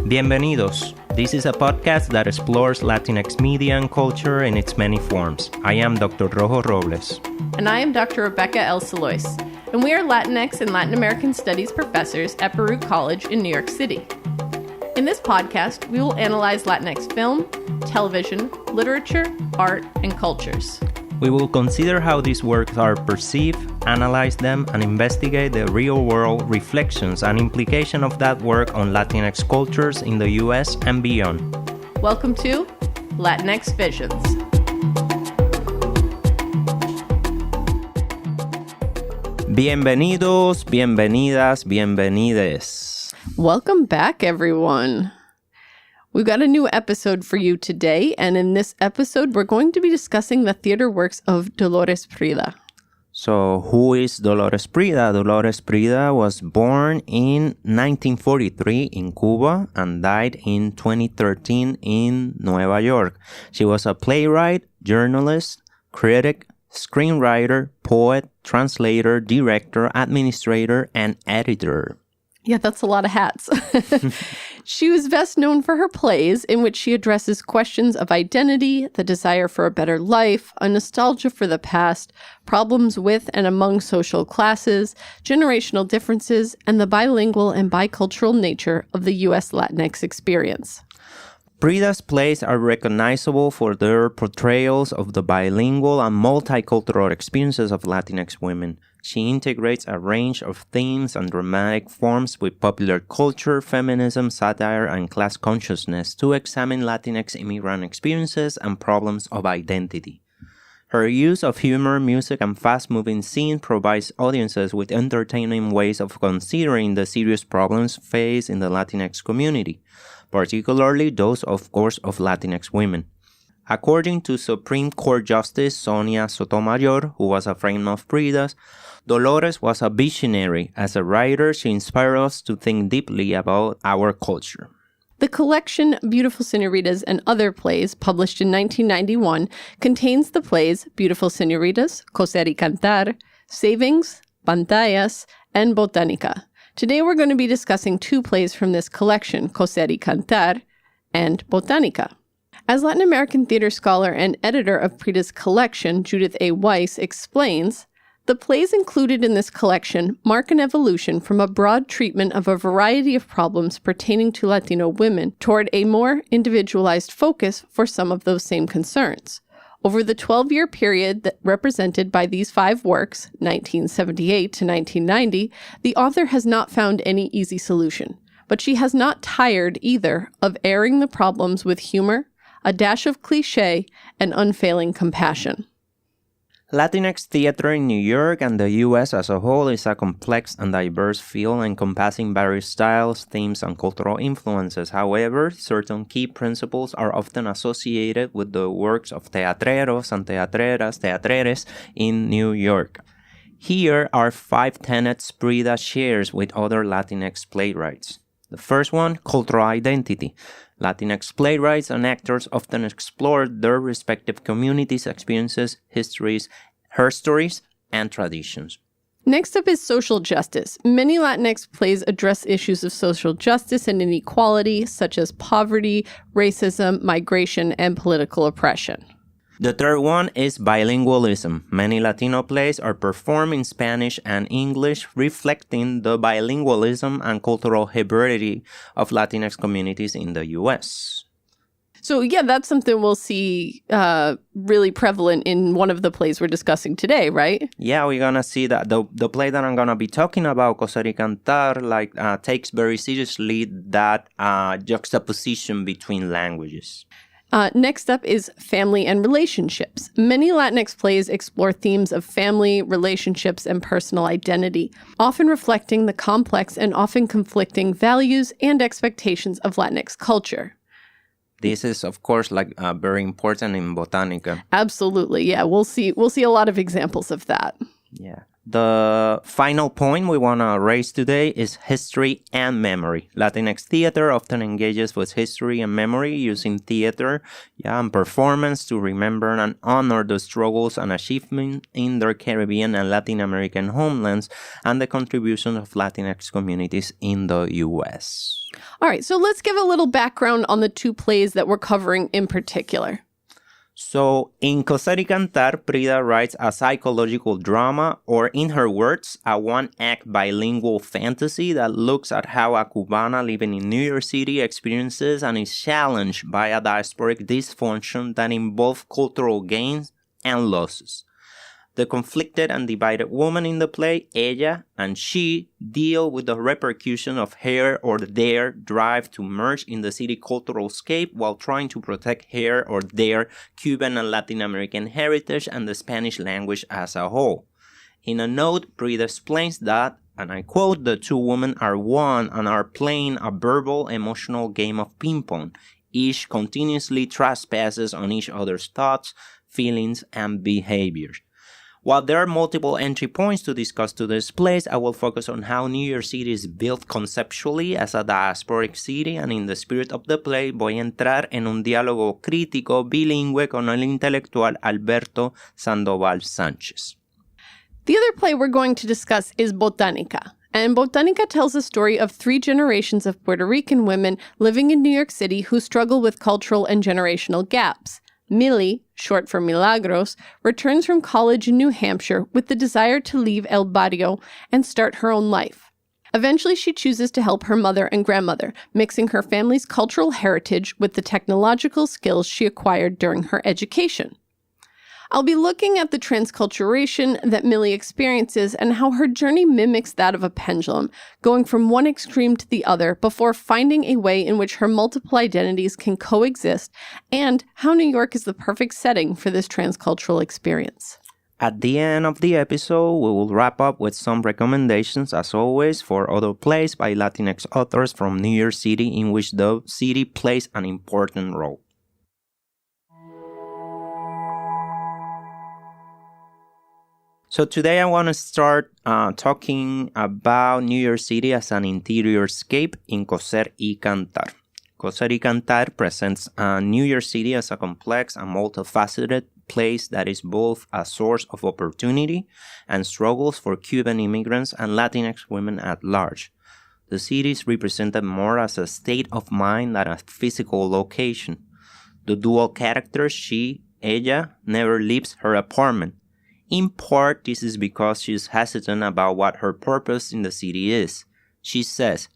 Bienvenidos. This is a podcast that explores Latinx media and culture in its many forms. I am Dr. Rojo Robles. And I am Dr. Rebecca L. Salois. And we are Latinx and Latin American Studies professors at Baruch College in New York City. In this podcast, we will analyze Latinx film, television, literature, art, and cultures. We will consider how these works are perceived, analyze them, and investigate the real-world reflections and implication of that work on Latinx cultures in the U.S. and beyond. Welcome to Latinx Visions. Bienvenidos, bienvenidas, bienvenides. Welcome back, everyone. We've got a new episode for you today, and in this episode, we're going to be discussing the theater works of Dolores Prida. So, who is Dolores Prida? Dolores Prida was born in 1943 in Cuba and died in 2013 in Nueva York. She was a playwright, journalist, critic, screenwriter, poet, translator, director, administrator, and editor. Yeah, that's a lot of hats. She was best known for her plays, in which she addresses questions of identity, the desire for a better life, a nostalgia for the past, problems with and among social classes, generational differences, and the bilingual and bicultural nature of the U.S. Latinx experience. Prida's plays are recognizable for their portrayals of the bilingual and multicultural experiences of Latinx women. She integrates a range of themes and dramatic forms with popular culture, feminism, satire, and class consciousness to examine Latinx immigrant experiences and problems of identity. Her use of humor, music, and fast-moving scenes provides audiences with entertaining ways of considering the serious problems faced in the Latinx community, particularly those, of course, of Latinx women. According to Supreme Court Justice Sonia Sotomayor, who was a friend of Prida's, Dolores was a visionary. As a writer, she inspired us to think deeply about our culture. The collection Beautiful Señoritas and Other Plays, published in 1991, contains the plays Beautiful Señoritas, Coser y Cantar, Savings, Pantallas, and Botánica. Today we're going to be discussing two plays from this collection, Coser y Cantar and Botánica. As Latin American theater scholar and editor of Prida's collection, Judith A. Weiss, explains, the plays included in this collection mark an evolution from a broad treatment of a variety of problems pertaining to Latino women toward a more individualized focus for some of those same concerns. Over the 12-year period that represented by these five works, 1978 to 1990, the author has not found any easy solution, but she has not tired either of airing the problems with humor, a dash of cliché, and unfailing compassion. Latinx theater in New York and the U.S. as a whole is a complex and diverse field encompassing various styles, themes, and cultural influences. However, certain key principles are often associated with the works of teatreros and teatreres in New York. Here are 5 tenets Prida shares with other Latinx playwrights. The first one, cultural identity. Latinx playwrights and actors often explore their respective communities' experiences, histories, her stories, and traditions. Next up is social justice. Many Latinx plays address issues of social justice and inequality, such as poverty, racism, migration, and political oppression. The third one is bilingualism. Many Latino plays are performed in Spanish and English, reflecting the bilingualism and cultural hybridity of Latinx communities in the U.S. So yeah, that's something we'll see really prevalent in one of the plays we're discussing today, right? Yeah, we're gonna see that the play that I'm gonna be talking about, Coser y Cantar, takes very seriously that juxtaposition between languages. Next up is family and relationships. Many Latinx plays explore themes of family, relationships, and personal identity, often reflecting the complex and often conflicting values and expectations of Latinx culture. This is, of course, very important in Botánica. Absolutely, yeah. We'll see a lot of examples of that. Yeah. The final point we want to raise today is history and memory. Latinx theater often engages with history and memory using theater and performance to remember and honor the struggles and achievements in their Caribbean and Latin American homelands and the contributions of Latinx communities in the U.S. All right, so let's give a little background on the two plays that we're covering in particular. So, in Coser y Cantar, Prida writes a psychological drama, or in her words, a one-act bilingual fantasy that looks at how a Cubana living in New York City experiences and is challenged by a diasporic dysfunction that involves cultural gains and losses. The conflicted and divided woman in the play, ella, and she deal with the repercussion of her or their drive to merge in the city cultural scape while trying to protect her or their Cuban and Latin American heritage and the Spanish language as a whole. In a note, Prida explains that, and I quote, the two women are one and are playing a verbal, emotional game of ping-pong. Each continuously trespasses on each other's thoughts, feelings, and behaviors. While there are multiple entry points to discuss to this place, I will focus on how New York City is built conceptually as a diasporic city, and in the spirit of the play voy a entrar en un diálogo crítico bilingüe con el intelectual Alberto Sandoval Sánchez. The other play we're going to discuss is Botánica. And Botánica tells the story of 3 generations of Puerto Rican women living in New York City who struggle with cultural and generational gaps. Millie, short for Milagros, returns from college in New Hampshire with the desire to leave El Barrio and start her own life. Eventually, she chooses to help her mother and grandmother, mixing her family's cultural heritage with the technological skills she acquired during her education. I'll be looking at the transculturation that Millie experiences and how her journey mimics that of a pendulum, going from one extreme to the other before finding a way in which her multiple identities can coexist, and how New York is the perfect setting for this transcultural experience. At the end of the episode, we will wrap up with some recommendations, as always, for other plays by Latinx authors from New York City in which the city plays an important role. So today I want to start talking about New York City as an interior scape in Coser y Cantar. Coser y Cantar presents New York City as a complex and multifaceted place that is both a source of opportunity and struggles for Cuban immigrants and Latinx women at large. The city is represented more as a state of mind than a physical location. The dual character, she, ella, never leaves her apartment. In part, this is because she is hesitant about what her purpose in the city is. She says,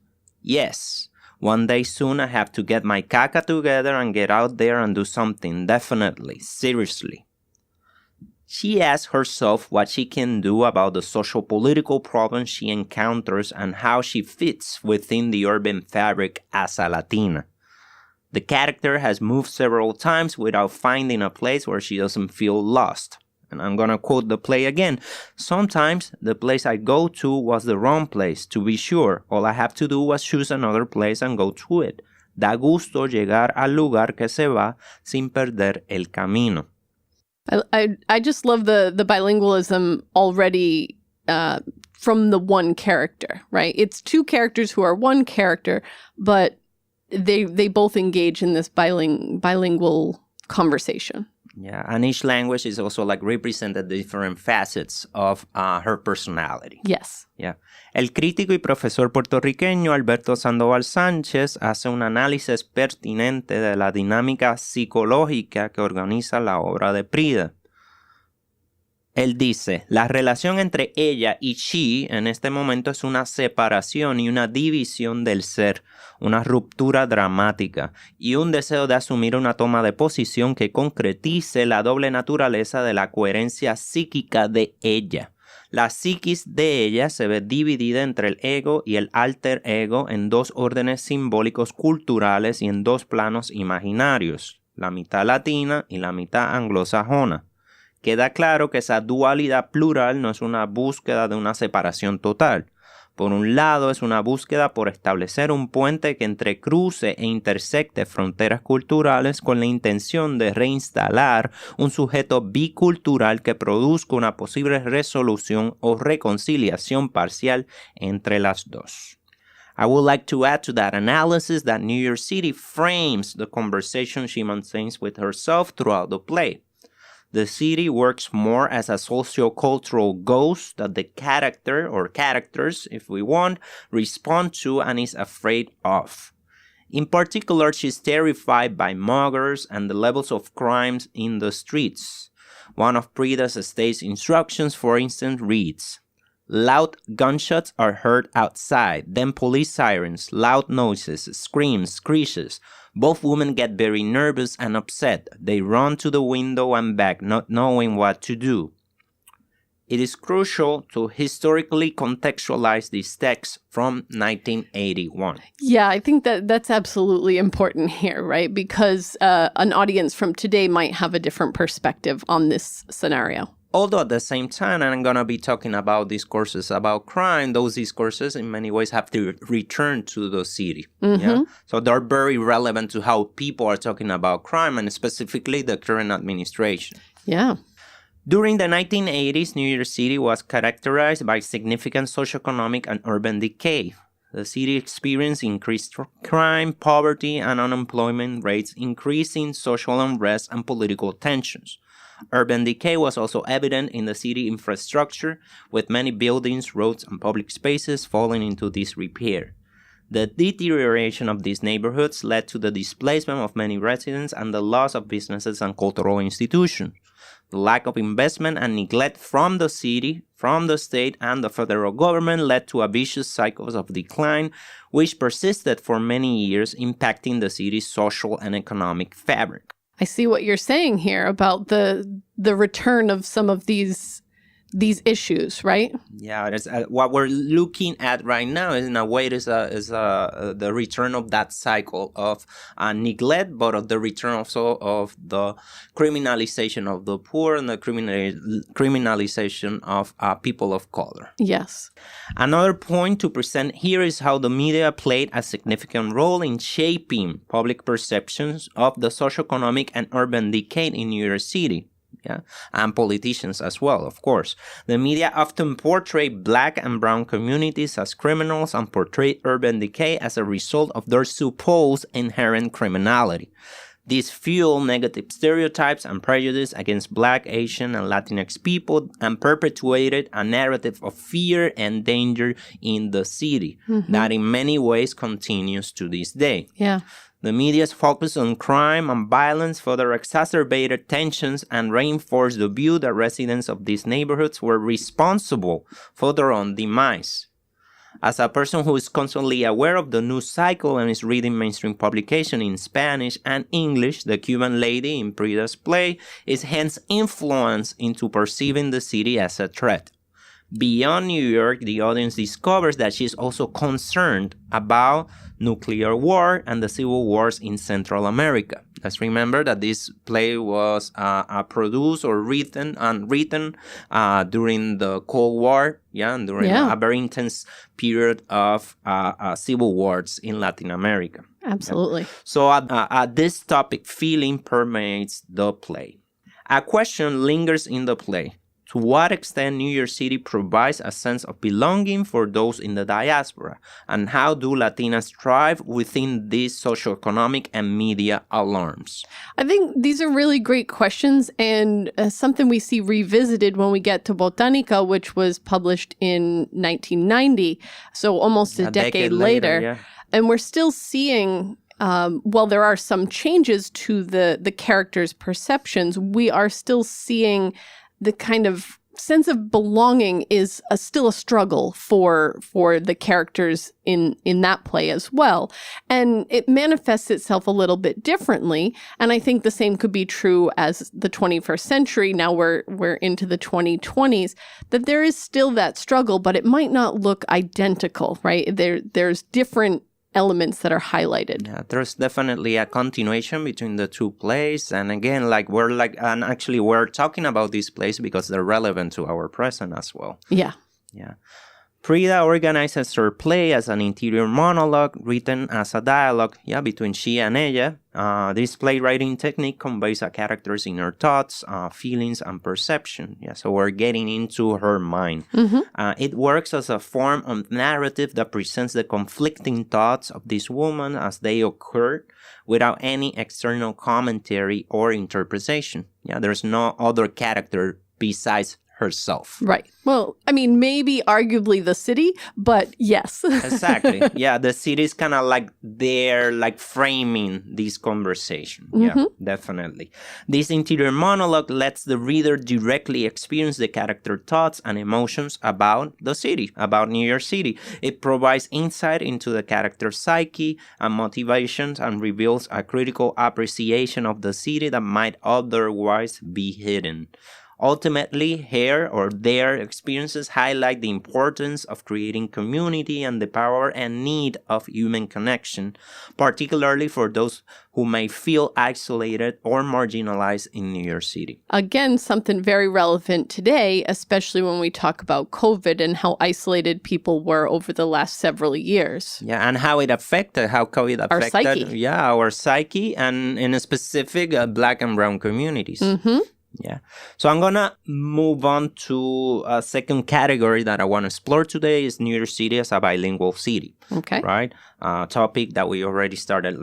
yes, one day soon I have to get my caca together and get out there and do something, definitely, seriously. She asks herself what she can do about the social-political problems she encounters and how she fits within the urban fabric as a Latina. The character has moved several times without finding a place where she doesn't feel lost. And I'm going to quote the play again. Sometimes the place I go to was the wrong place, to be sure. All I have to do was choose another place and go to it. Da gusto llegar al lugar que se va sin perder el camino. I just love the bilingualism already from the one character, right? It's 2 characters who are one character, but they both engage in this bilingual conversation. Yeah, and each language is also like represented different facets of her personality. Yes. Yeah. El crítico y profesor puertorriqueño Alberto Sandoval Sánchez hace un análisis pertinente de la dinámica psicológica que organiza la obra de Prida. Él dice, la relación entre ella y she en este momento es una separación y una división del ser, una ruptura dramática y un deseo de asumir una toma de posición que concretice la doble naturaleza de la coherencia psíquica de ella. La psiquis de ella se ve dividida entre el ego y el alter ego en 2 órdenes simbólicos culturales y en 2 planos imaginarios, la mitad latina y la mitad anglosajona. Queda claro que esa dualidad plural no es una búsqueda de una separación total. Por un lado, es una búsqueda por establecer un puente que entrecruce e intersecte fronteras culturales con la intención de reinstalar un sujeto bicultural que produzca una posible resolución o reconciliación parcial entre las dos. I would like to add to that analysis that New York City frames the conversation she maintains with herself throughout the play. The city works more as a sociocultural ghost that the character, or characters, if we want, respond to and is afraid of. In particular, she's terrified by muggers and the levels of crimes in the streets. One of Prida's stage instructions, for instance, reads, "Loud gunshots are heard outside, then police sirens, loud noises, screams, screeches. Both women get very nervous and upset. They run to the window and back, not knowing what to do." It is crucial to historically contextualize this text from 1981. Yeah, I think that's absolutely important here, right? Because an audience from today might have a different perspective on this scenario. Although at the same time, and I'm going to be talking about discourses about crime, those discourses in many ways have to return to the city. Mm-hmm. Yeah? So they're very relevant to how people are talking about crime and specifically the current administration. Yeah. During the 1980s, New York City was characterized by significant socioeconomic and urban decay. The city experienced increased crime, poverty, and unemployment rates, increasing social unrest and political tensions. Urban decay was also evident in the city infrastructure, with many buildings, roads, and public spaces falling into disrepair. The deterioration of these neighborhoods led to the displacement of many residents and the loss of businesses and cultural institutions. The lack of investment and neglect from the city, from the state, and the federal government led to a vicious cycle of decline, which persisted for many years, impacting the city's social and economic fabric. I see what you're saying here about the return of some of these issues, right? Yeah, it's, what we're looking at right now is, in a way, is the return of that cycle of neglect, but of the return also of the criminalization of the poor and the criminalization of people of color. Yes. Another point to present here is how the media played a significant role in shaping public perceptions of the socioeconomic and urban decay in New York City. Yeah, and politicians as well, of course. The media often portray Black and brown communities as criminals and portray urban decay as a result of their supposed inherent criminality. These fuel negative stereotypes and prejudice against Black, Asian, and Latinx people and perpetuated a narrative of fear and danger in the city that in many ways continues to this day. Yeah. The media's focus on crime and violence further exacerbated tensions and reinforced the view that residents of these neighborhoods were responsible for their own demise. As a person who is constantly aware of the news cycle and is reading mainstream publication in Spanish and English, the Cuban lady in Prida's play is hence influenced into perceiving the city as a threat. Beyond New York, the audience discovers that she is also concerned about nuclear war and the civil wars in Central America. Let's remember that this play was produced or written during the Cold War, and during a very intense period of civil wars in Latin America. Absolutely. So this topic feeling permeates the play. A question lingers in the play. To what extent New York City provides a sense of belonging for those in the diaspora, and how do Latinas thrive within these socioeconomic and media alarms? I think these are really great questions, and something we see revisited when we get to Botánica, which was published in 1990, so almost a decade later. Yeah. And we're still seeing, while there are some changes to the characters' perceptions, we are still seeing the kind of sense of belonging is still a struggle for the characters in that play as well. And it manifests itself a little bit differently. And I think the same could be true as the 21st century. Now we're into the 2020s, that there is still that struggle, but it might not look identical, right? There's different elements that are highlighted. Yeah, there's definitely a continuation between the two plays, and again, we're talking about these plays because they're relevant to our present as well. Yeah. Yeah. Prida organizes her play as an interior monologue written as a dialogue, between she and ella. This playwriting technique conveys a character's inner thoughts, feelings, and perception. So we're getting into her mind. It works as a form of narrative that presents the conflicting thoughts of this woman as they occur without any external commentary or interpretation. There's no other character besides herself. Right. Well, I mean, maybe arguably the city, but yes. Exactly. The city is kind of like they're like framing this conversation. Definitely. This interior monologue lets the reader directly experience the character thoughts and emotions about the city, about New York City. It provides insight into the character's psyche and motivations and reveals a critical appreciation of the city that might otherwise be hidden. Ultimately, her or their experiences highlight the importance of creating community and the power and need of human connection, particularly for those who may feel isolated or marginalized in New York City. Again, something very relevant today, especially when we talk about COVID and how isolated people were over the last several years. And how COVID affected our psyche. Our psyche, and in a specific Black and brown communities. So I'm going to move on to a second category that I want to explore today is New York City as a bilingual city. Okay. Right? Topic that we already started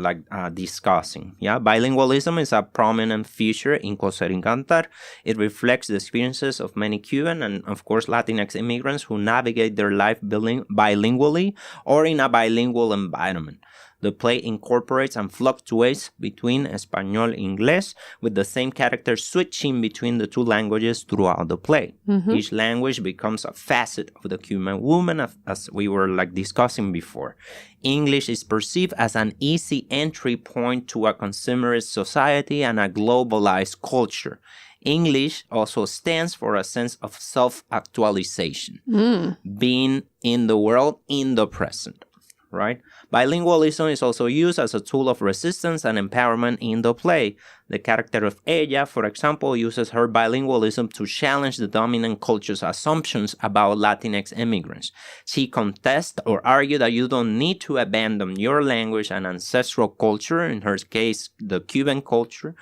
discussing. Bilingualism is a prominent feature in Coser y Cantar. It reflects the experiences of many Cuban and, of course, Latinx immigrants who navigate their life bilingually or in a bilingual environment. The play incorporates and fluctuates between Espanol and English, with the same character switching between the two languages throughout the play. Each language becomes a facet of the Cuban woman, as we were discussing before. English is perceived as an easy entry point to a consumerist society and a globalized culture. English also stands for a sense of self-actualization, being in the world in the present. Right? Bilingualism is also used as a tool of resistance and empowerment in the play. The character of ella, for example, uses her bilingualism to challenge the dominant culture's assumptions about Latinx immigrants. She contests or argues that you don't need to abandon your language and ancestral culture, in her case, the Cuban culture,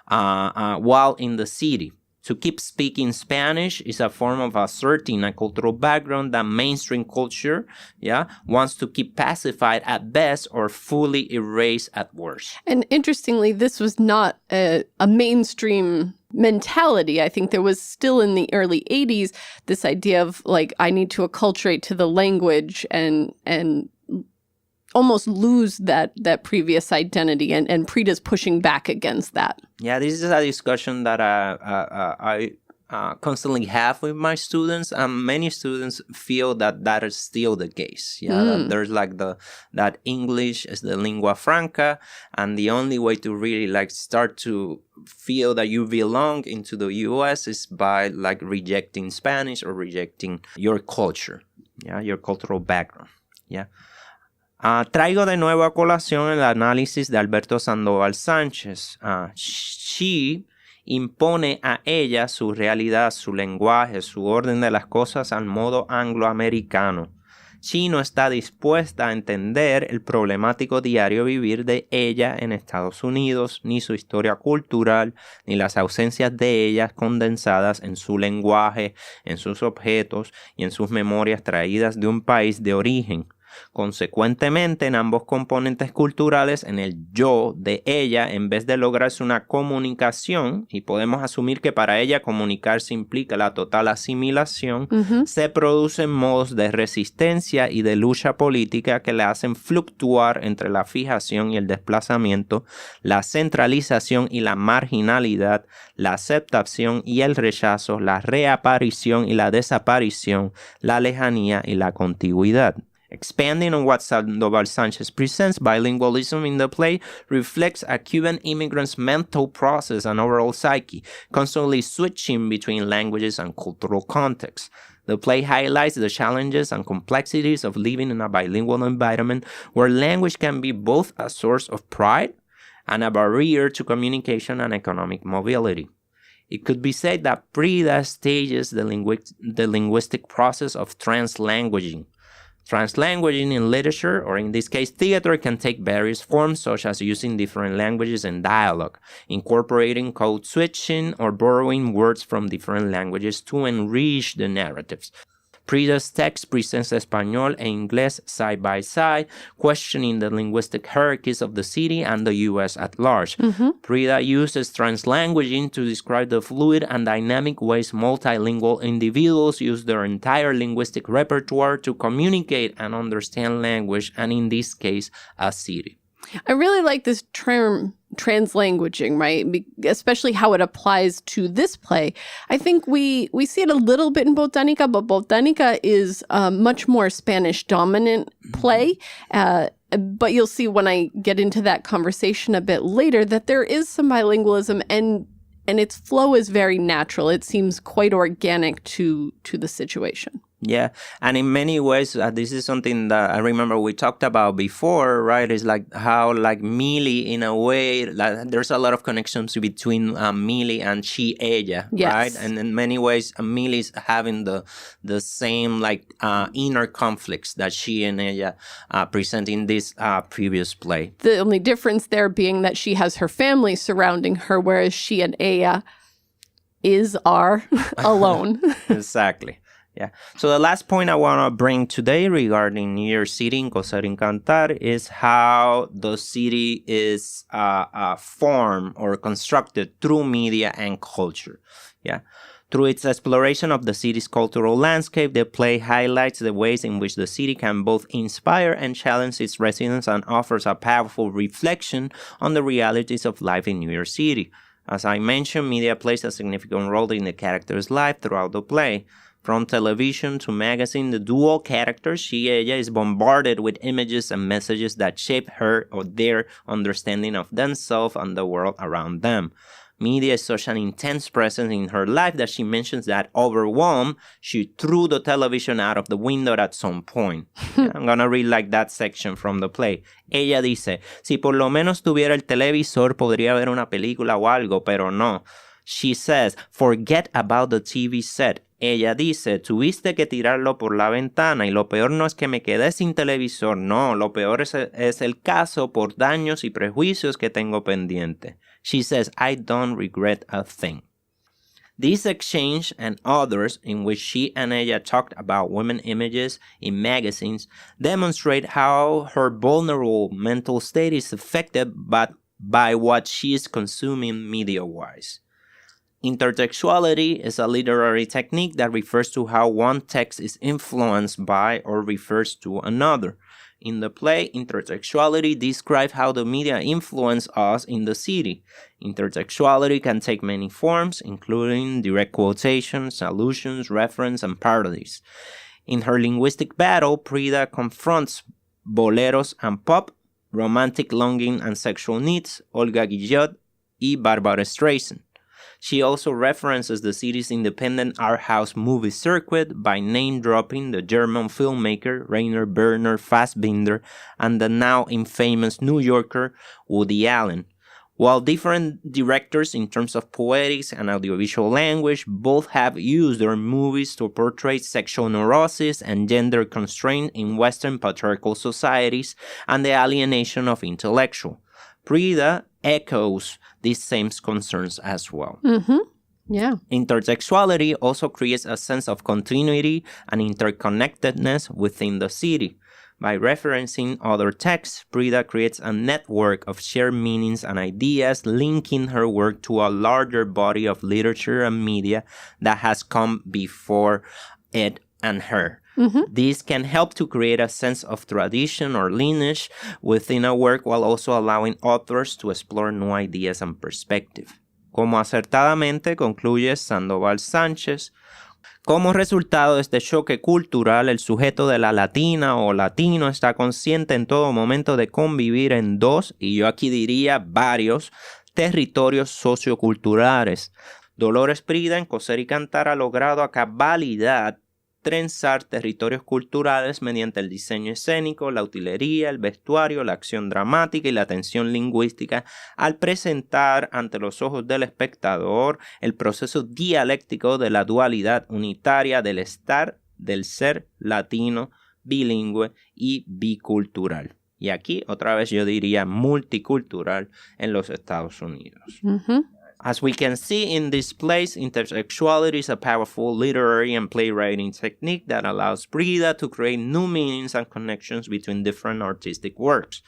while in the city. To keep speaking Spanish is a form of asserting a cultural background that mainstream culture, wants to keep pacified at best or fully erased at worst. And interestingly, this was not a mainstream mentality. I think there was still in the early 80s this idea of I need to acculturate to the language and almost lose that previous identity, and Prida's pushing back against that. This is a discussion that I constantly have with my students, and many students feel that is still the case. That there's that English is the lingua franca, and the only way to really start to feel that you belong into the U.S. is by rejecting Spanish or rejecting your culture, your cultural background. Traigo de nuevo a colación el análisis de Alberto Sandoval Sánchez. She impone a ella su realidad, su lenguaje, su orden de las cosas al modo angloamericano. She no está dispuesta a entender el problemático diario vivir de ella en Estados Unidos, ni su historia cultural, ni las ausencias de ellas condensadas en su lenguaje, en sus objetos y en sus memorias traídas de un país de origen. Consecuentemente, en ambos componentes culturales, en el yo de ella, en vez de lograrse una comunicación, y podemos asumir que para ella comunicarse implica la total asimilación, se producen modos de resistencia y de lucha política que le hacen fluctuar entre la fijación y el desplazamiento, la centralización y la marginalidad, la aceptación y el rechazo, la reaparición y la desaparición, la lejanía y la contigüidad. Expanding on what Sandoval Sánchez presents, bilingualism in the play reflects a Cuban immigrant's mental process and overall psyche, constantly switching between languages and cultural contexts. The play highlights the challenges and complexities of living in a bilingual environment where language can be both a source of pride and a barrier to communication and economic mobility. It could be said that Prida stages the linguistic process of translanguaging. Translanguaging in literature, or in this case theater, can take various forms, such as using different languages in dialogue, incorporating code switching, or borrowing words from different languages to enrich the narratives. Prida's text presents Español and Inglés side by side, questioning the linguistic hierarchies of the city and the U.S. at large. Prida uses translanguaging to describe the fluid and dynamic ways multilingual individuals use their entire linguistic repertoire to communicate and understand language, and in this case, a city. I really like this term translanguaging, right? Especially how it applies to this play. I think we see it a little bit in Botánica, but Botánica is a much more Spanish dominant play. But you'll see when I get into that conversation a bit later that there is some bilingualism, and its flow is very natural. It seems quite organic to the situation. Yeah, and in many ways, this is something that I remember we talked about before, right? It's like how, like, Mili, in a way, like, there's a lot of connections between Mili and she, ella, yes. Right? And in many ways, Mili is having the same, like, inner conflicts that she and ella present in this previous play. The only difference there being that she has her family surrounding her, whereas she and ella are alone. Exactly. Yeah. So the last point I want to bring today regarding New York City in Coser y Cantar is how the city is formed or constructed through media and culture. Yeah. Through its exploration of the city's cultural landscape, the play highlights the ways in which the city can both inspire and challenge its residents, and offers a powerful reflection on the realities of life in New York City. As I mentioned, media plays a significant role in the character's life throughout the play. From television to magazine, the dual character, ella, is bombarded with images and messages that shape her or their understanding of themselves and the world around them. Media is such an intense presence in her life that she mentions that, overwhelmed, she threw the television out of the window at some point. I'm gonna read like that section from the play. Ella dice, si por lo menos tuviera el televisor, podría ver una película o algo, pero no. She says, forget about the TV set. Ella dice, tuviste que tirarlo por la ventana, y lo peor no es que me quedé sin televisor, no, lo peor es el caso por daños y prejuicios que tengo pendiente. She says, I don't regret a thing. This exchange and others in which she and ella talked about women images in magazines demonstrate how her vulnerable mental state is affected by what she is consuming media-wise. Intertextuality is a literary technique that refers to how one text is influenced by or refers to another. In the play, intertextuality describes how the media influence us in the city. Intertextuality can take many forms, including direct quotations, allusions, reference, and parodies. In her linguistic battle, Prida confronts boleros and pop, romantic longing and sexual needs, Olga Guillot, y Barbara Streisand. She also references the city's independent art house movie circuit by name-dropping the German filmmaker Rainer Werner Fassbinder and the now infamous New Yorker Woody Allen. While different directors in terms of poetics and audiovisual language, both have used their movies to portray sexual neurosis and gender constraint in Western patriarchal societies and the alienation of intellectuals. Prida echoes these same concerns as well. Mm-hmm. Yeah. Intertextuality also creates a sense of continuity and interconnectedness within the city. By referencing other texts, Prida creates a network of shared meanings and ideas, linking her work to a larger body of literature and media that has come before it and her. Mm-hmm. This can help to create a sense of tradition or lineage within a work, while also allowing authors to explore new ideas and perspectives. Como acertadamente concluye Sandoval Sánchez, como resultado de este choque cultural, el sujeto de la latina o latino está consciente en todo momento de convivir en dos, y yo aquí diría varios, territorios socioculturales. Dolores Prida en Coser y Cantar ha logrado a cabalidad trenzar territorios culturales mediante el diseño escénico, la utilería, el vestuario, la acción dramática y la tensión lingüística al presentar ante los ojos del espectador el proceso dialéctico de la dualidad unitaria del ser latino, bilingüe y bicultural. Y aquí otra vez yo diría multicultural en los Estados Unidos. Mm-hmm. As we can see in this plays, intersexuality is a powerful literary and playwriting technique that allows Prida to create new meanings and connections between different artistic works.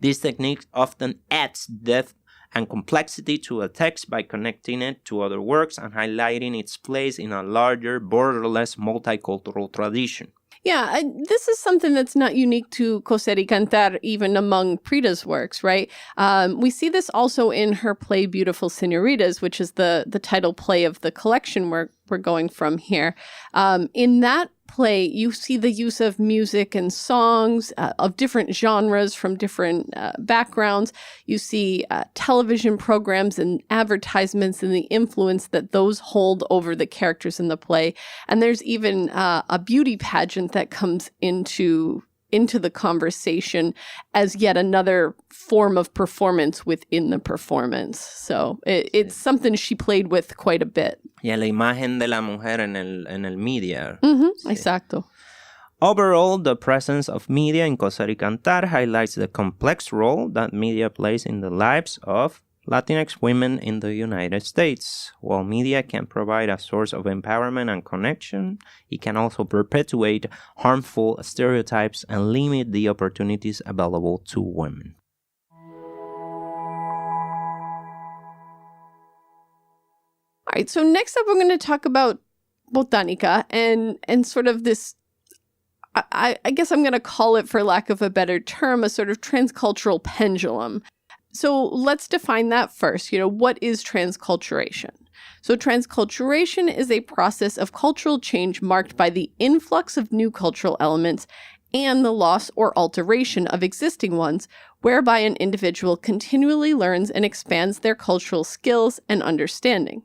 This technique often adds depth and complexity to a text by connecting it to other works and highlighting its place in a larger, borderless, multicultural tradition. Yeah, this is something that's not unique to Coser y Cantar, even among Prida's works, right? We see this also in her play Beautiful Señoritas, which is the title play of the collection we're going from here. In that play, you see the use of music and songs of different genres from different backgrounds. You see television programs and advertisements and the influence that those hold over the characters in the play. And there's even a beauty pageant that comes into the conversation as yet another form of performance within the performance. So it's something she played with quite a bit. Y la imagen de la mujer en el media. Mm-hmm, Sí. Exacto. Overall, the presence of media in Coser y Cantar highlights the complex role that media plays in the lives of Latinx women in the United States. While media can provide a source of empowerment and connection, it can also perpetuate harmful stereotypes and limit the opportunities available to women. All right, so next up, we're going to talk about Botánica and sort of this, I guess I'm going to call it, for lack of a better term, a sort of transcultural pendulum. So let's define that first. What is transculturation? So transculturation is a process of cultural change marked by the influx of new cultural elements and the loss or alteration of existing ones, whereby an individual continually learns and expands their cultural skills and understanding.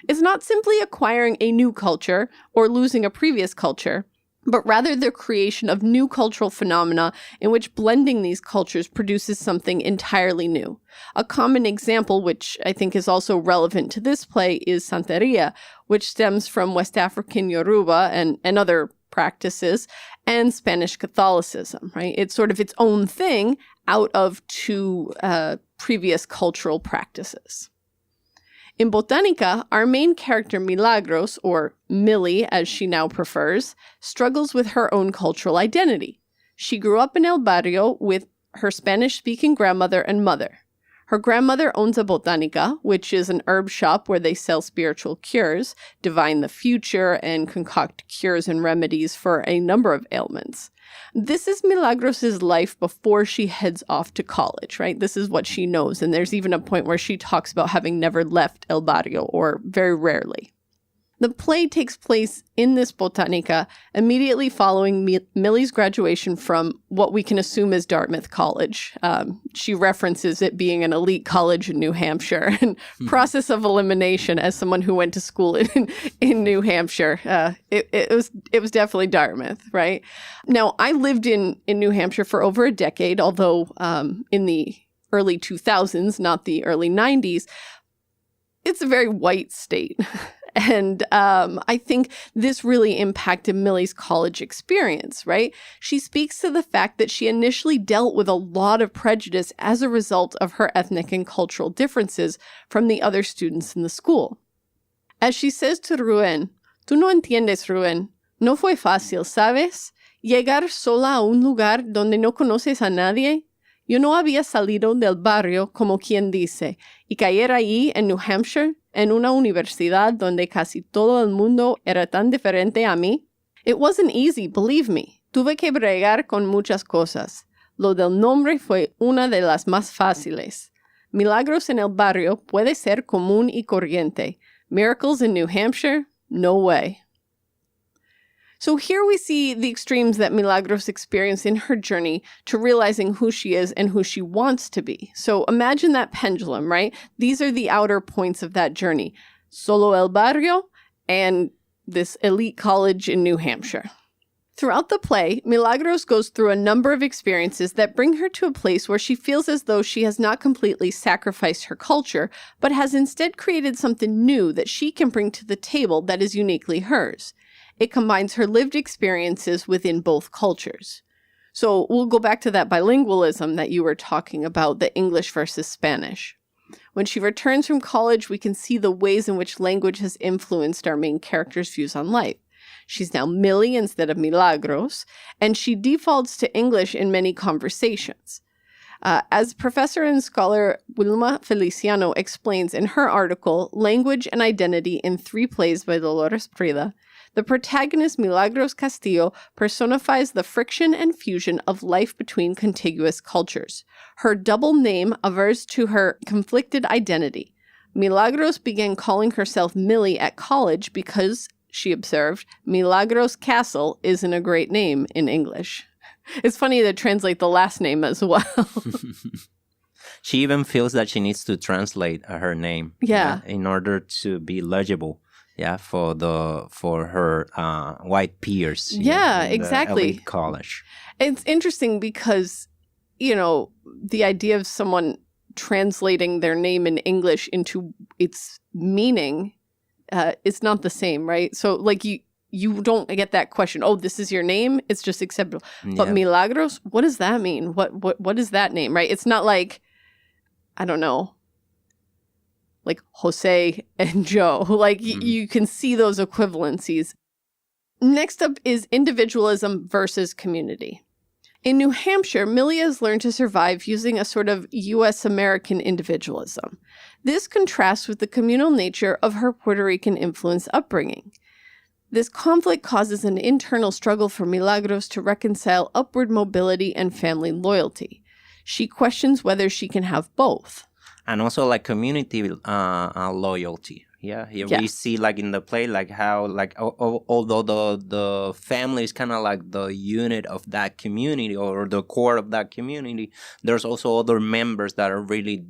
It's not simply acquiring a new culture or losing a previous culture, but rather the creation of new cultural phenomena in which blending these cultures produces something entirely new. A common example, which I think is also relevant to this play, is Santeria, which stems from West African Yoruba and other practices, and Spanish Catholicism, right? It's sort of its own thing out of two previous cultural practices. In Botánica, our main character Milagros, or Millie as she now prefers, struggles with her own cultural identity. She grew up in El Barrio with her Spanish-speaking grandmother and mother. Her grandmother owns a Botánica, which is an herb shop where they sell spiritual cures, divine the future, and concoct cures and remedies for a number of ailments. This is Milagros' life before she heads off to college, right? This is what she knows. And there's even a point where she talks about having never left El Barrio, or very rarely. The play takes place in this Botánica immediately following Millie's graduation from what we can assume is Dartmouth College. She references it being an elite college in New Hampshire, and process of elimination as someone who went to school in New Hampshire. It was definitely Dartmouth, right? Now, I lived in New Hampshire for over a decade, although in the early 2000s, not the early 90s. It's a very white state. And I think this really impacted Millie's college experience, right? She speaks to the fact that she initially dealt with a lot of prejudice as a result of her ethnic and cultural differences from the other students in the school. As she says to Rubén, "Tú no entiendes, Rubén. No fue fácil, ¿sabes? Llegar sola a un lugar donde no conoces a nadie. Yo no había salido del barrio, como quien dice, y caer ahí en New Hampshire, en una universidad donde casi todo el mundo era tan diferente a mí. It wasn't easy, believe me. Tuve que bregar con muchas cosas. Lo del nombre fue una de las más fáciles. Milagros en el barrio puede ser común y corriente. Miracles in New Hampshire? No way." So here we see the extremes that Milagros experienced in her journey to realizing who she is and who she wants to be. So imagine that pendulum, right? These are the outer points of that journey. Solo el barrio and this elite college in New Hampshire. Throughout the play, Milagros goes through a number of experiences that bring her to a place where she feels as though she has not completely sacrificed her culture, but has instead created something new that she can bring to the table that is uniquely hers. It combines her lived experiences within both cultures. So we'll go back to that bilingualism that you were talking about, the English versus Spanish. When she returns from college, we can see the ways in which language has influenced our main character's views on life. She's now Millie instead of Milagros, and she defaults to English in many conversations. As professor and scholar Wilma Feliciano explains in her article, Language and Identity in 3 Plays by Dolores Prida, the protagonist Milagros Castillo personifies the friction and fusion of life between contiguous cultures. Her double name avers to her conflicted identity. Milagros began calling herself Millie at college because, she observed, Milagros Castle isn't a great name in English. It's funny to translate the last name as well. She even feels that she needs to translate her name in order to be legible for her white peers in exactly. the elite college. It's interesting because, the idea of someone translating their name in English into its meaning it's not the same, right? So like you don't get that question, oh, this is your name, it's just acceptable. But Milagros, what does that mean? What is that name, right? It's not like, I don't know, like Jose and Joe. Like you can see those equivalencies. Next up is individualism versus community. In New Hampshire, Millie has learned to survive using a sort of U.S. American individualism. This contrasts with the communal nature of her Puerto Rican influence upbringing. This conflict causes an internal struggle for Milagros to reconcile upward mobility and family loyalty. She questions whether she can have both. And also like community loyalty. Yeah, we see like in the play like how like although the family is kind of like the unit of that community or the core of that community, there's also other members that are really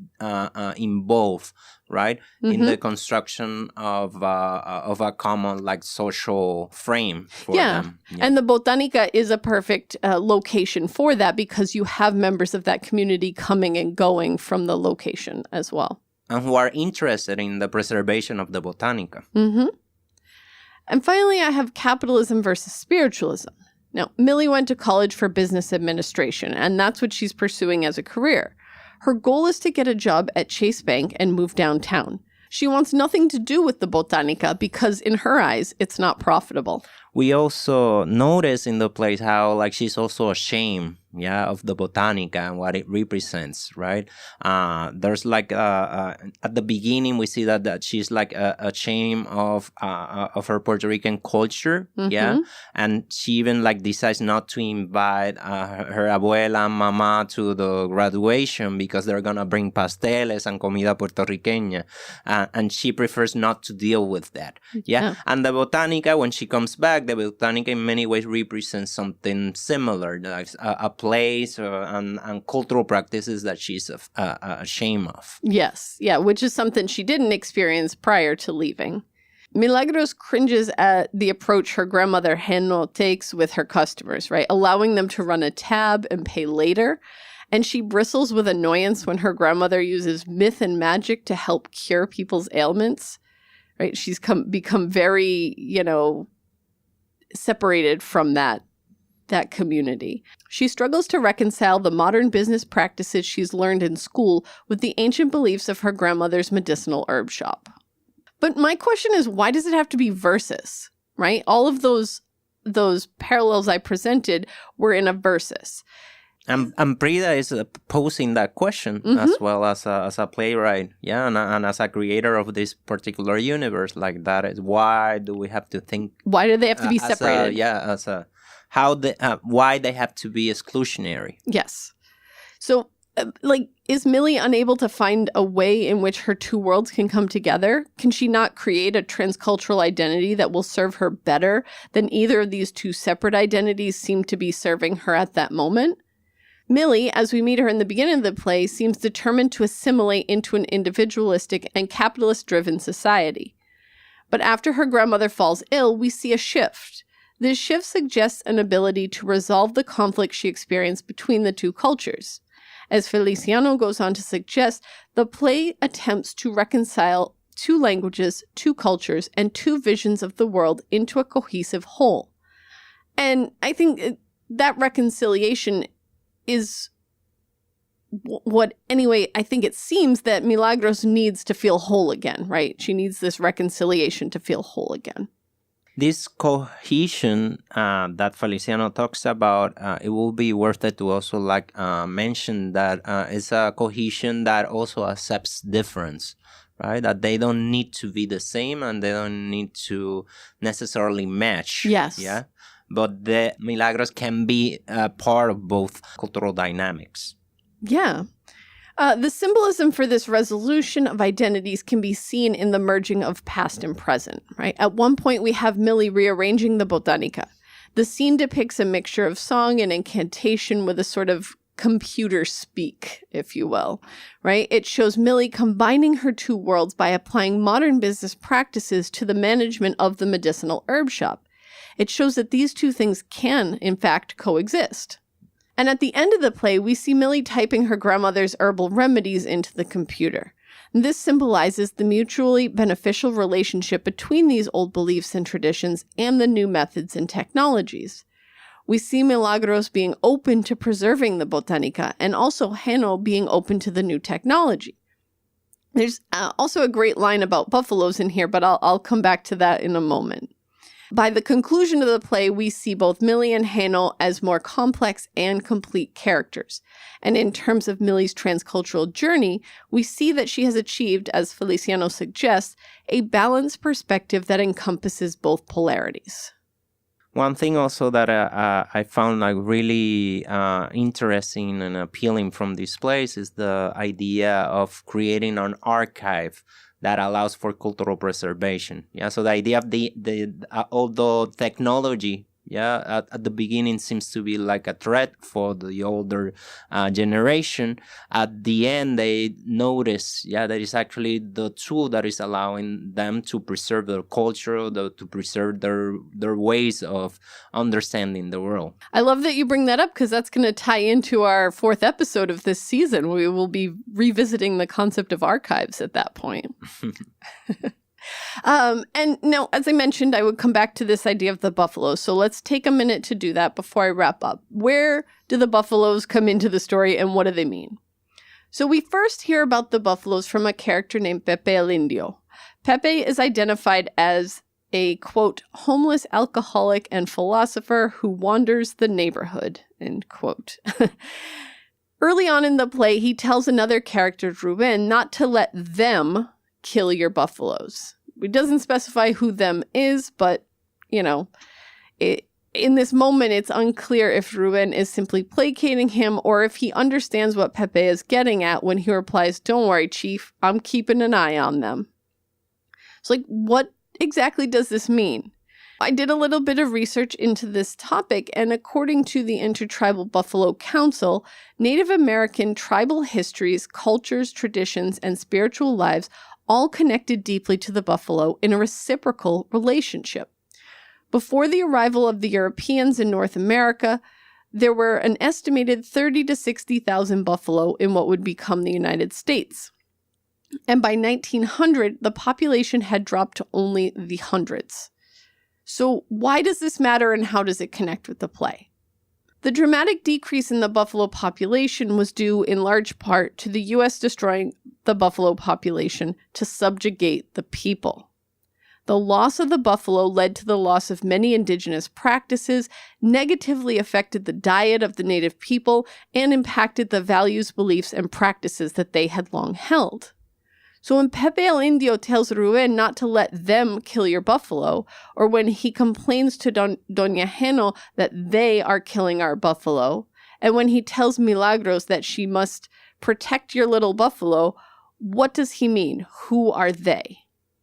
involved, right, in the construction of a common like social frame for them. Yeah, and the Botánica is a perfect location for that because you have members of that community coming and going from the location as well. And who are interested in the preservation of the Botánica. And finally, I have capitalism versus spiritualism. Now, Millie went to college for business administration, and that's what she's pursuing as a career. Her goal is to get a job at Chase Bank and move downtown. She wants nothing to do with the Botánica because, in her eyes, it's not profitable. We also notice in the place how like she's also ashamed of the Botánica and what it represents, right? There's like at the beginning we see that she's like ashamed of her Puerto Rican culture, and she even like decides not to invite her abuela and mama to the graduation because they're gonna bring pasteles and comida puertorriqueña, and she prefers not to deal with that. And the Botánica, when she comes back, the Botánica in many ways represents something similar, like a place and cultural practices that she's ashamed of. Yes, which is something she didn't experience prior to leaving. Milagros cringes at the approach her grandmother Heno takes with her customers, right? Allowing them to run a tab and pay later. And she bristles with annoyance when her grandmother uses myth and magic to help cure people's ailments, right? She's become very, separated from that community. She struggles to reconcile the modern business practices she's learned in school with the ancient beliefs of her grandmother's medicinal herb shop. But my question is, why does it have to be versus, right? All of those parallels I presented were in a versus. And Prida is posing that question as well as a playwright, and as a creator of this particular universe. Like that is why do we have to think? Why do they have to be separated? Why they have to be exclusionary? Yes. So, is Millie unable to find a way in which her two worlds can come together? Can she not create a transcultural identity that will serve her better than either of these two separate identities seem to be serving her at that moment? Millie, as we meet her in the beginning of the play, seems determined to assimilate into an individualistic and capitalist-driven society. But after her grandmother falls ill, we see a shift. This shift suggests an ability to resolve the conflict she experienced between the two cultures. As Feliciano goes on to suggest, the play attempts to reconcile two languages, two cultures, and two visions of the world into a cohesive whole. And I think that reconciliation is I think it seems that Milagros needs to feel whole again, right? She needs this reconciliation to feel whole again. This cohesion that Feliciano talks about, it will be worth it to also mention that it's a cohesion that also accepts difference, right? That they don't need to be the same and they don't need to necessarily match. Yes. Yeah. But the Milagros can be part of both cultural dynamics. Yeah. The symbolism for this resolution of identities can be seen in the merging of past and present, right? At one point, we have Millie rearranging the Botánica. The scene depicts a mixture of song and incantation with a sort of computer speak, if you will, right? It shows Millie combining her two worlds by applying modern business practices to the management of the medicinal herb shop. It shows that these two things can, in fact, coexist. And at the end of the play, we see Millie typing her grandmother's herbal remedies into the computer. This symbolizes the mutually beneficial relationship between these old beliefs and traditions and the new methods and technologies. We see Milagros being open to preserving the Botánica and also Jeno being open to the new technology. There's also a great line about buffaloes in here, but I'll come back to that in a moment. By the conclusion of the play, we see both Millie and Jeno as more complex and complete characters. And in terms of Millie's transcultural journey, we see that she has achieved, as Feliciano suggests, a balanced perspective that encompasses both polarities. One thing also that I found really interesting and appealing from this place is the idea of creating an archive that allows for cultural preservation. Yeah, so the idea of although technology, at the beginning seems to be like a threat for the older generation, at the end they notice, that is actually the tool that is allowing them to preserve their culture, to preserve their ways of understanding the world. I love that you bring that up because that's going to tie into our 4th episode of this season. We will be revisiting the concept of archives at that point. And now, as I mentioned, I would come back to this idea of the buffalo. So let's take a minute to do that before I wrap up. Where do the buffaloes come into the story and what do they mean? So we first hear about the buffaloes from a character named Pepe el Indio. Pepe is identified as a, quote, homeless alcoholic and philosopher who wanders the neighborhood, end quote. Early on in the play, he tells another character, Ruben, not to let them kill your buffaloes. It doesn't specify who them is, but, in this moment, it's unclear if Ruben is simply placating him or if he understands what Pepe is getting at when he replies, "Don't worry, Chief, I'm keeping an eye on them." So, what exactly does this mean? I did a little bit of research into this topic, and according to the Intertribal Buffalo Council, Native American tribal histories, cultures, traditions, and spiritual lives all connected deeply to the buffalo in a reciprocal relationship. Before the arrival of the Europeans in North America, there were an estimated 30,000 to 60,000 buffalo in what would become the United States. And by 1900, the population had dropped to only the hundreds. So why does this matter and how does it connect with the play? The dramatic decrease in the buffalo population was due in large part to the U.S. destroying the buffalo population to subjugate the people. The loss of the buffalo led to the loss of many indigenous practices, negatively affected the diet of the native people, and impacted the values, beliefs, and practices that they had long held. So when Pepe el Indio tells Ruben not to let them kill your buffalo, or when he complains to Doña Jeno that they are killing our buffalo, and when he tells Milagros that she must protect your little buffalo, what does he mean? Who are they?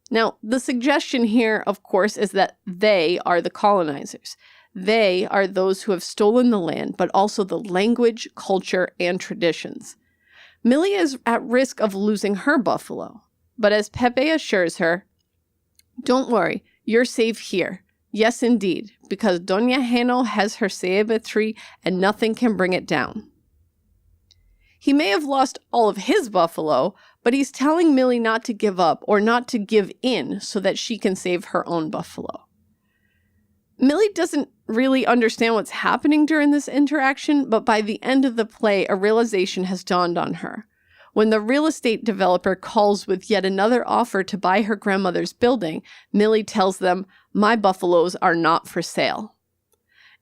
Now, the suggestion here, of course, is that they are the colonizers. They are those who have stolen the land, but also the language, culture, and traditions. Millie is at risk of losing her buffalo, but as Pepe assures her, Don't worry, you're safe here. Yes, indeed, because Doña Geno has her ceiba tree and nothing can bring it down. He may have lost all of his buffalo, but he's telling Millie not to give up or not to give in so that she can save her own buffalo. Millie doesn't really understand what's happening during this interaction, but by the end of the play, a realization has dawned on her. When the real estate developer calls with yet another offer to buy her grandmother's building, Millie tells them, "My buffaloes are not for sale."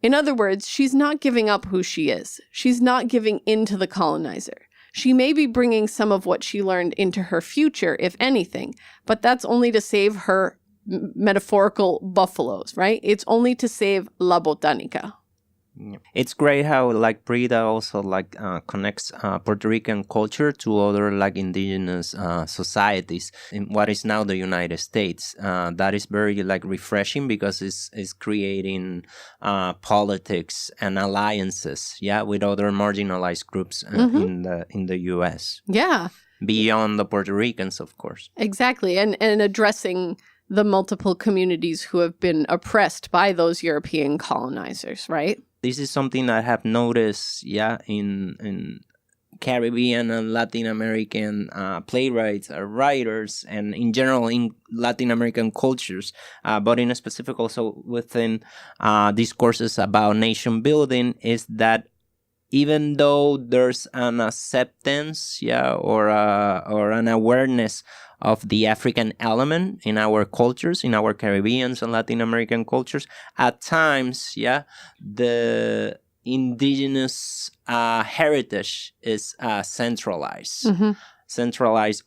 In other words, she's not giving up who she is. She's not giving in to the colonizer. She may be bringing some of what she learned into her future, if anything, but that's only to save her metaphorical buffaloes, right? It's only to save La Botánica. It's great how like Prida also like connects Puerto Rican culture to other like indigenous societies in what is now the United States. That is very like refreshing because it's creating politics and alliances, with other marginalized groups in the U.S. Yeah, beyond the Puerto Ricans, of course. Exactly, and addressing the multiple communities who have been oppressed by those European colonizers, right? This is something I have noticed, in Caribbean and Latin American playwrights, writers, and in general in Latin American cultures, but in a specific also within discourses about nation building, is that even though there's an acceptance, or an awareness of the African element in our cultures, in our Caribbean and Latin American cultures, at times, the indigenous heritage is centralized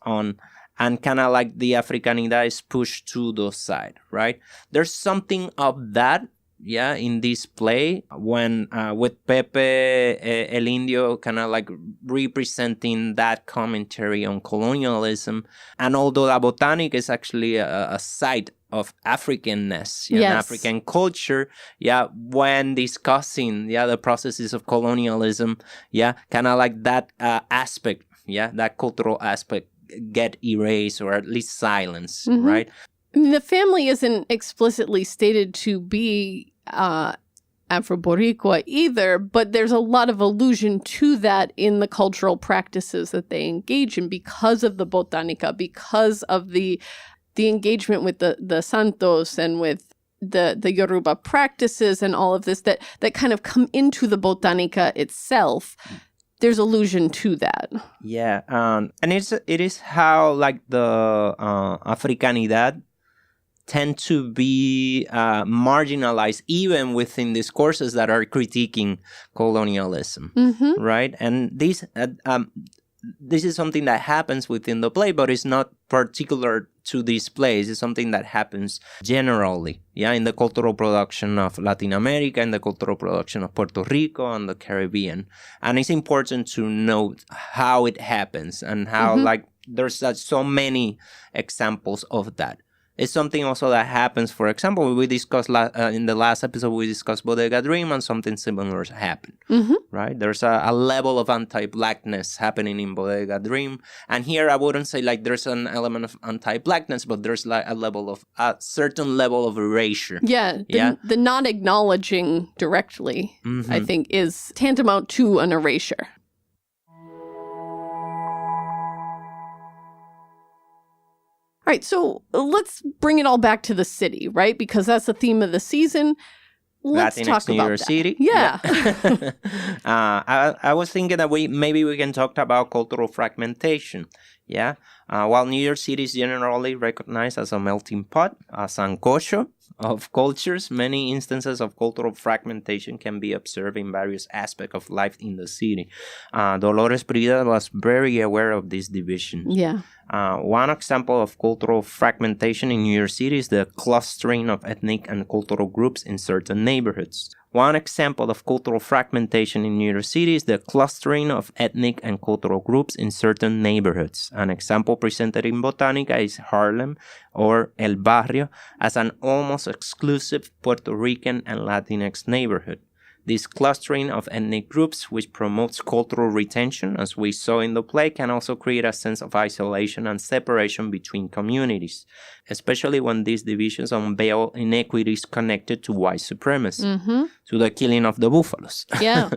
on, and kind of like the Africanidad is pushed to the side, right? There's something of that, in this play, when with Pepe El Indio kind of like representing that commentary on colonialism. And although La Botánica is actually a site of Africanness, and African culture, when discussing, the processes of colonialism, kind of like that aspect, that cultural aspect get erased or at least silenced, right? I mean, the family isn't explicitly stated to be Afro-Boricua either, but there's a lot of allusion to that in the cultural practices that they engage in because of the Botánica, because of the engagement with the Santos and with the Yoruba practices and all of this that kind of come into the Botánica itself. There's allusion to that. And it is how like the Africanidad tend to be marginalized even within discourses that are critiquing colonialism, right? And this is something that happens within the play, but it's not particular to this play. It's something that happens generally, in the cultural production of Latin America, in the cultural production of Puerto Rico and the Caribbean. And it's important to note how it happens and how like there's so many examples of that. It's something also that happens, for example, we discussed in the last episode, we discussed Bodega Dream, and something similar happened, right? There's a level of anti-blackness happening in Bodega Dream. And here I wouldn't say like there's an element of anti-blackness, but there's like a certain level of erasure. The not acknowledging directly, I think, is tantamount to an erasure. All right, so let's bring it all back to the city, right? Because that's the theme of the season. Let's Latinx talk New about York that. City. Yeah. I was thinking that maybe we can talk about cultural fragmentation. While New York City is generally recognized as a melting pot, a sancocho of cultures, many instances of cultural fragmentation can be observed in various aspects of life in the city. Dolores Prida was very aware of this division. One example of cultural fragmentation in New York City is the clustering of ethnic and cultural groups in certain neighborhoods. One example of cultural fragmentation in New York City is the clustering of ethnic and cultural groups in certain neighborhoods. An example presented in Botánica is Harlem, or El Barrio, as an almost exclusive Puerto Rican and Latinx neighborhood. This clustering of ethnic groups, which promotes cultural retention, as we saw in the play, can also create a sense of isolation and separation between communities, especially when these divisions unveil inequities connected to white supremacy, to the killing of the buffaloes. Yeah.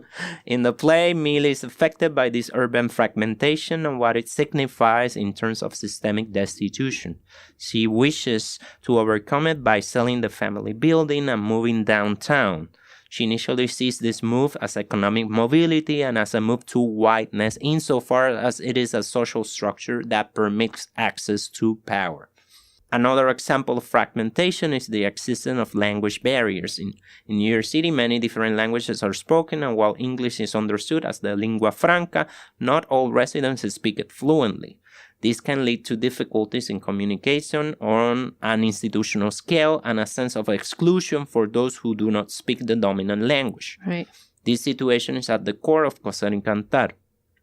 In the play, Millie is affected by this urban fragmentation and what it signifies in terms of systemic destitution. She wishes to overcome it by selling the family building and moving downtown. She initially sees this move as economic mobility and as a move to whiteness insofar as it is a social structure that permits access to power. Another example of fragmentation is the existence of language barriers. In New York City, many different languages are spoken, and while English is understood as the lingua franca, not all residents speak it fluently. This can lead to difficulties in communication on an institutional scale and a sense of exclusion for those who do not speak the dominant language. Right. This situation is at the core of Coser y Cantar.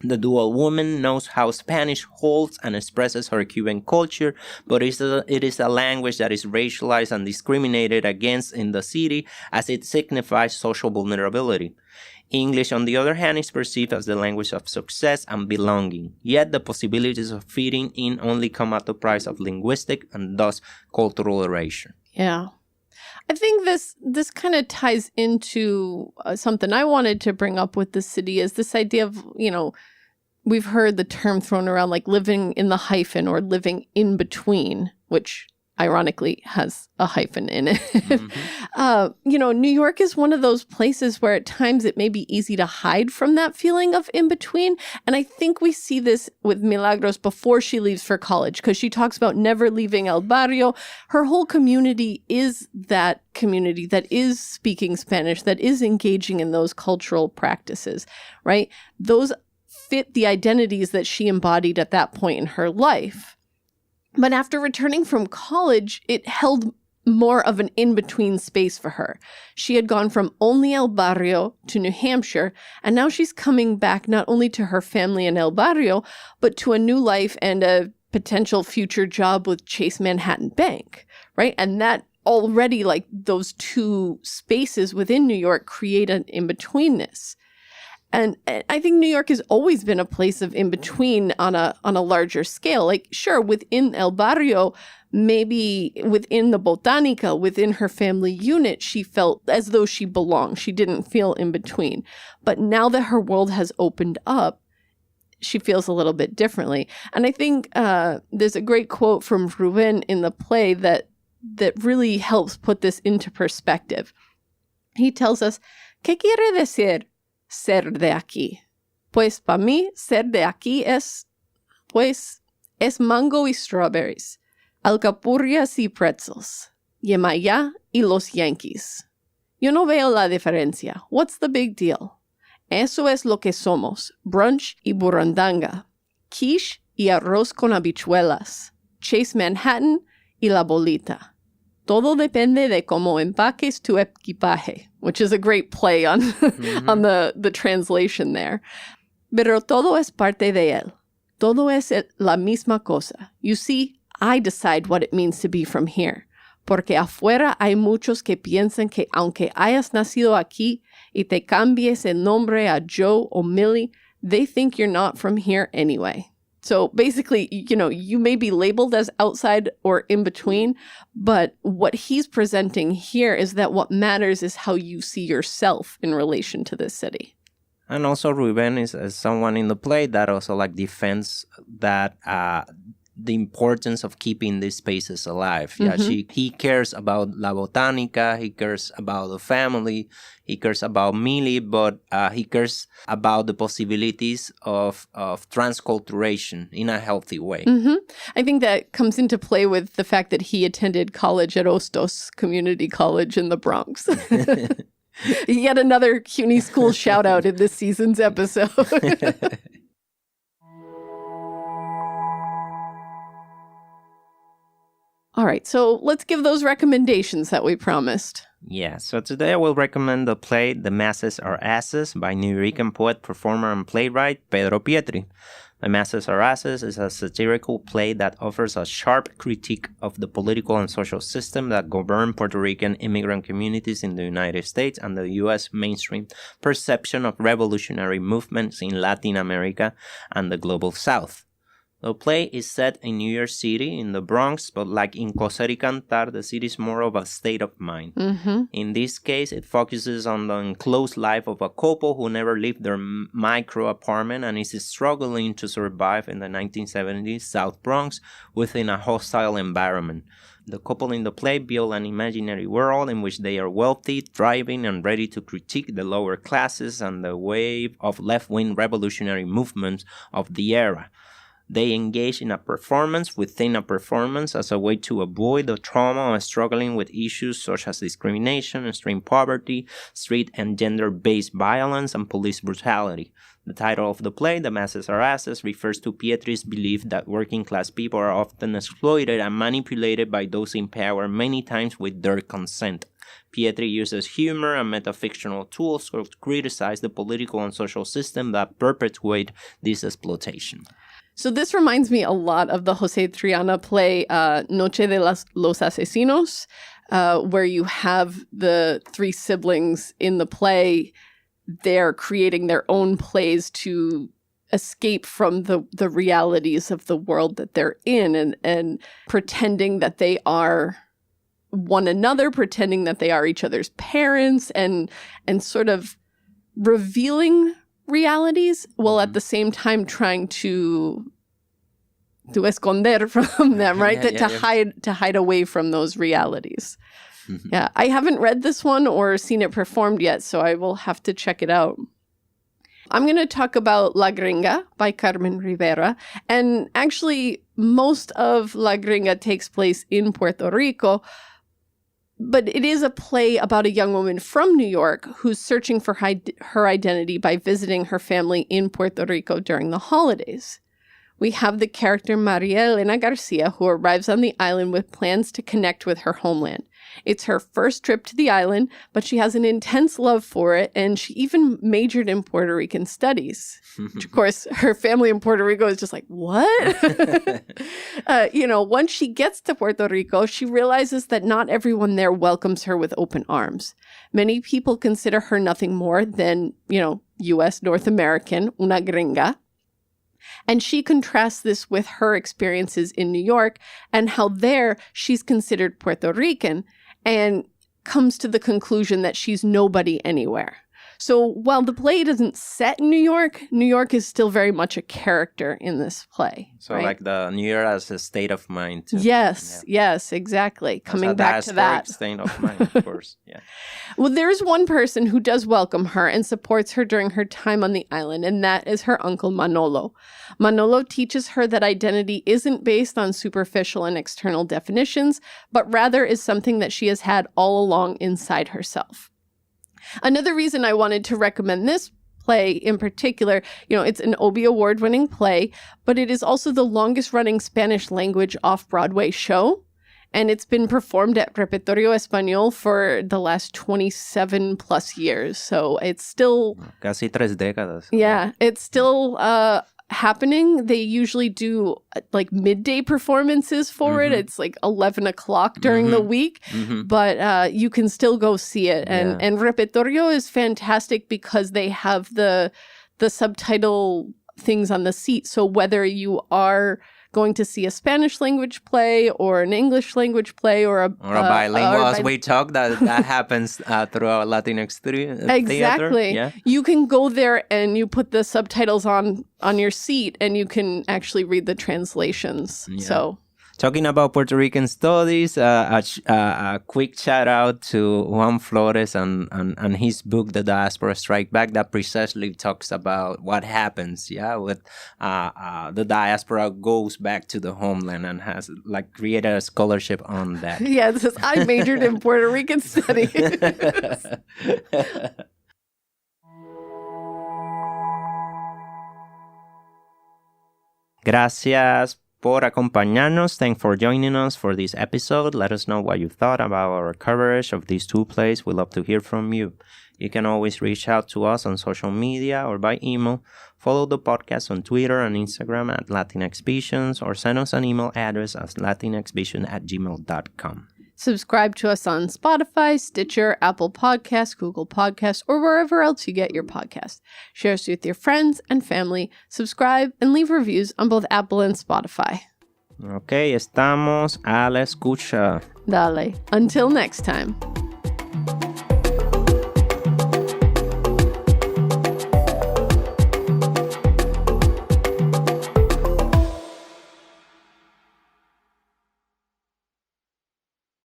The dual woman knows how Spanish holds and expresses her Cuban culture, but it is a language that is racialized and discriminated against in the city as it signifies social vulnerability. English, on the other hand, is perceived as the language of success and belonging, yet the possibilities of fitting in only come at the price of linguistic and thus cultural erasure. Yeah. I think this kind of ties into something I wanted to bring up with the city is this idea of, we've heard the term thrown around like living in the hyphen or living in between, which ironically has a hyphen in it. New York is one of those places where at times it may be easy to hide from that feeling of in between. And I think we see this with Milagros before she leaves for college, because she talks about never leaving El Barrio. Her whole community is that community that is speaking Spanish, that is engaging in those cultural practices, right? Those fit the identities that she embodied at that point in her life. But after returning from college, it held more of an in-between space for her. She had gone from only El Barrio to New Hampshire, and now she's coming back not only to her family in El Barrio, but to a new life and a potential future job with Chase Manhattan Bank, right? And that already, like, those two spaces within New York create an in-betweenness. And I think New York has always been a place of in-between on a larger scale. Like, sure, within El Barrio, maybe within the Botánica, within her family unit, she felt as though she belonged. She didn't feel in between. But now that her world has opened up, she feels a little bit differently. And I think there's a great quote from Rubén in the play that really helps put this into perspective. He tells us, ¿Qué quiere decir ser de aquí? Pues para mí, ser de aquí es mango y strawberries, alcapurrias y pretzels, Yemayá y los Yankees. Yo no veo la diferencia. What's the big deal? Eso es lo que somos, brunch y burundanga, quiche y arroz con habichuelas, Chase Manhattan y la bolita. Todo depende de cómo empaques tu equipaje, which is a great play on on the translation there. Pero todo es parte de él. Todo es la misma cosa. You see, I decide what it means to be from here. Porque afuera hay muchos que piensan que aunque hayas nacido aquí y te cambies el nombre a Joe o Millie, they think you're not from here anyway. So basically, you may be labeled as outside or in between, but what he's presenting here is that what matters is how you see yourself in relation to this city. And also Rubén is someone in the play that also defends that the importance of keeping these spaces alive. Yeah, he cares about La Botánica, he cares about the family, he cares about Millie, but he cares about the possibilities of transculturation in a healthy way. I think that comes into play with the fact that he attended college at Hostos Community College in the Bronx. Yet another CUNY school shout out in this season's episode. All right, so let's give those recommendations that we promised. Yeah, so today I will recommend the play The Masses Are Asses by New Yorker poet, performer, and playwright Pedro Pietri. My Masters Are Asses is a satirical play that offers a sharp critique of the political and social system that govern Puerto Rican immigrant communities in the United States and the U.S. mainstream perception of revolutionary movements in Latin America and the global South. The play is set in New York City, in the Bronx, but like in Coser y Cantar, the city is more of a state of mind. Mm-hmm. In this case, it focuses on the enclosed life of a couple who never left their micro apartment and is struggling to survive in the 1970s South Bronx within a hostile environment. The couple in the play build an imaginary world in which they are wealthy, thriving, and ready to critique the lower classes and the wave of left-wing revolutionary movements of the era. They engage in a performance within a performance as a way to avoid the trauma of struggling with issues such as discrimination, extreme poverty, street and gender-based violence, and police brutality. The title of the play, The Masses Are Asses, refers to Pietri's belief that working-class people are often exploited and manipulated by those in power, many times with their consent. Pietri uses humor and metafictional tools to criticize the political and social system that perpetuate this exploitation. So this reminds me a lot of the Jose Triana play Noche de los Asesinos, where you have the three siblings in the play. They're creating their own plays to escape from the realities of the world that they're in and pretending that they are one another, pretending that they are each other's parents, and sort of revealing realities while at the same time trying to esconder from them, right? To hide away from those realities. Mm-hmm. Yeah, I haven't read this one or seen it performed yet, so I will have to check it out. I'm going to talk about La Gringa by Carmen Rivera. And actually, most of La Gringa takes place in Puerto Rico, but it is a play about a young woman from New York who's searching for her identity by visiting her family in Puerto Rico during the holidays. We have the character Maria Elena Garcia, who arrives on the island with plans to connect with her homeland. It's her first trip to the island, but she has an intense love for it, and she even majored in Puerto Rican studies. Which, of course, her family in Puerto Rico is just like, what? Once she gets to Puerto Rico, she realizes that not everyone there welcomes her with open arms. Many people consider her nothing more than, U.S. North American, una gringa. And she contrasts this with her experiences in New York and how there she's considered Puerto Rican and comes to the conclusion that she's nobody anywhere. So while the play isn't set in New York is still very much a character in this play. So right? like the New York as a state of mind. Too. Yes, exactly. Coming back to that. State of mind, of course. Yeah. Well, there's one person who does welcome her and supports her during her time on the island, and that is her uncle Manolo. Manolo teaches her that identity isn't based on superficial and external definitions, but rather is something that she has had all along inside herself. Another reason I wanted to recommend this play in particular, it's an Obie Award-winning play, but it is also the longest-running Spanish language off-Broadway show, and it's been performed at Repertorio Español for the last 27 plus years. So it's still casi 3 décadas. Yeah, it's still happening. They usually do like midday performances for it. It's like 11 o'clock during the week, but you can still go see it. And Repertorio is fantastic because they have the subtitle things on the seat. So whether you are going to see a Spanish language play or an English language play or a bilingual, as we talk, that happens through our Latinx theater. Exactly. Yeah. You can go there and you put the subtitles on your seat and you can actually read the translations. Yeah. So. Talking about Puerto Rican studies, a quick shout out to Juan Flores and his book, The Diaspora Strike Back, that precisely talks about what happens, with the diaspora goes back to the homeland and has created a scholarship on that. Yeah, it says, I majored in Puerto Rican studies. Gracias por acompañarnos. Thanks for joining us for this episode. Let us know what you thought about our coverage of these two plays. We'd love to hear from you. You can always reach out to us on social media or by email. Follow the podcast on Twitter and Instagram at Latinx Visions or send us an email address at latinxvision@gmail.com. Subscribe to us on Spotify, Stitcher, Apple Podcasts, Google Podcasts, or wherever else you get your podcast. Share us with your friends and family. Subscribe and leave reviews on both Apple and Spotify. Ok, estamos a la escucha. Dale. Until next time.